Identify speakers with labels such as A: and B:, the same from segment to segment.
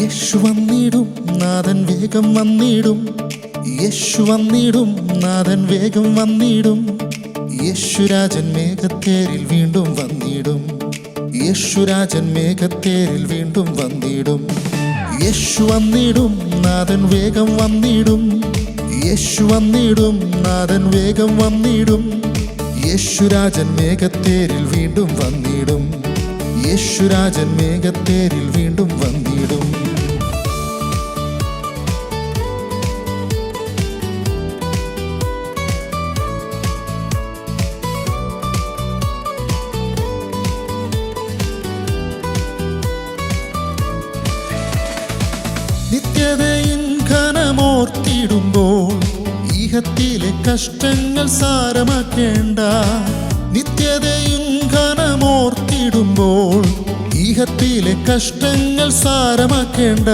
A: യേശു വന്നിടും നാഥൻ വേഗം വന്നിടും. യേശു വന്നിടും നാഥൻ വേഗം വന്നിടും. യേശുരാജൻ മേഘത്തേരിൽ വീണ്ടും വന്നിടും. യേശുരാജൻ മേഘത്തേരിൽ വീണ്ടും വന്നിടും. യേശു വന്നിടും നാഥൻ വേഗം വന്നിടും. യേശു വന്നിടും നാഥൻ വേഗം വന്നിടും. യേശുരാജൻ മേഘത്തേരിൽ വീണ്ടും വന്നിടും. യേശുരാജൻ മേഘത്തേരിൽ വീണ്ടും വന്നിടും. നിത്യതയിൻ ഘനമോർത്തിടുമ്പോൾ ഈഹത്തിലെ കഷ്ടങ്ങൾ സാരമാക്കേണ്ട. നിത്യതയിൻ ഘനമോർത്തിടുമ്പോൾ ഈഹത്തിലെ കഷ്ടങ്ങൾ സാരമാക്കേണ്ട.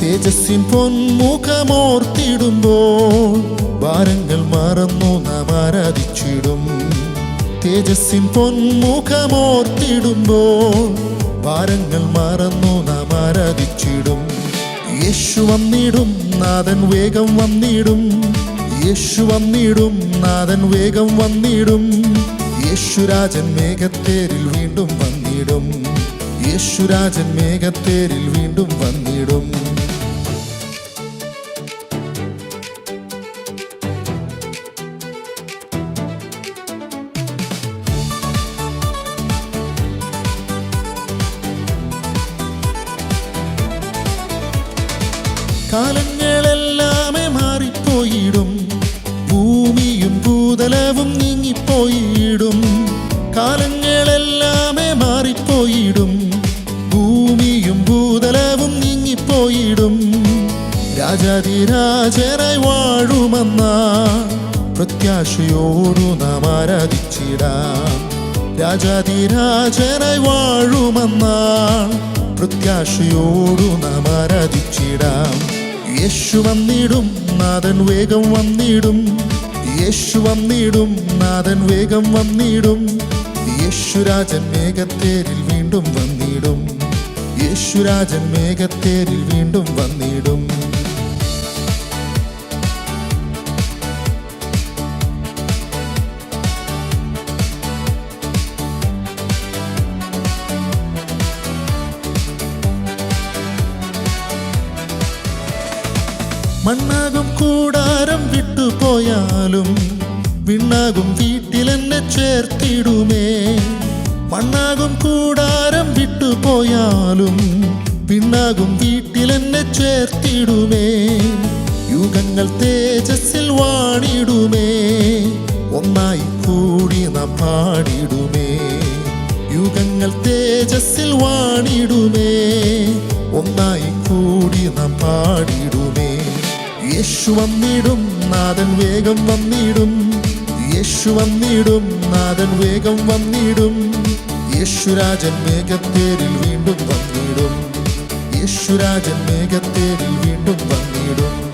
A: തേജസ്സിൻ പൊന്മുഖമോർത്തിടുമ്പോൾ ഭാരങ്ങൾ മറന്നു നാം ആരാധിച്ചിടും. തേജസ്സിൻ പൊന്മുഖമോർത്തിടുമ്പോൾ ഭാരങ്ങൾ മറന്നു നാം ആരാധിച്ചിടും. യേശു വന്നിടും നാഥൻ വേഗം വന്നിടും. യേശു വന്നിടും നാഥൻ വേഗം വന്നിടും. യേശുരാജൻ മേഘത്തേരിൽ വീണ്ടും വന്നിടും. യേശുരാജൻ മേഘത്തേരിൽ വീണ്ടും വന്നിടും. കാലങ്ങളെല്ലാമേ മാറിപ്പോയിടും. ഭൂമിയും ഭൂതലവും നീങ്ങിപ്പോയിടും. കാലങ്ങളെല്ലാമേ മാറിപ്പോയിടും. ഭൂമിയും ഭൂതലവും നീങ്ങിപ്പോയിടും. രാജാധിരാജനായി വാഴുമെന്ന പ്രത്യാശയോടു നാം ആരാധിച്ചിടാം. രാജാധിരാജനായി വാഴുമെന്ന പ്രത്യാശയോടു നാം ആരാധിച്ചിടാം. യേശു വന്നിടും നാഥൻ വേഗം വന്നിടും. യേശു വന്നിടും നാഥൻ വേഗം വന്നിടും. യേശുരാജൻ മേഘത്തേരിൽ വീണ്ടും വന്നിടും. യേശുരാജൻ മേഘത്തേരിൽ വീണ്ടും വന്നിടും. മണ്ണാകും കൂടാരം വിട്ടുപോയാലും വിണ്ണാകും വീട്ടിലെന്നെ ചേർത്തിടുമേ. മണ്ണാകും കൂടാരം വിട്ടുപോയാലും വിണ്ണാകും വീട്ടിലെന്നെ ചേർത്തിടുമേ. യുഗങ്ങൾ തേജസ്സിൽ വാണിടുമേ. ഒന്നായി കൂടി നാം പാടിടുമേ. യുഗങ്ങൾ തേജസ്സിൽ വാണിടുമേ. ഒന്നായി കൂടി നാം പാടിടുമേ. യേശു വന്നിടും നാഥൻ വേഗം വന്നിടും. യേശു വന്നിടും നാഥൻ വേഗം വന്നിടും. യേശുരാജൻ മേഘത്തേരിൽ വീണ്ടും വന്നിടും. യേശുരാജൻ മേഘത്തേരിൽ വീണ്ടും വന്നിടും.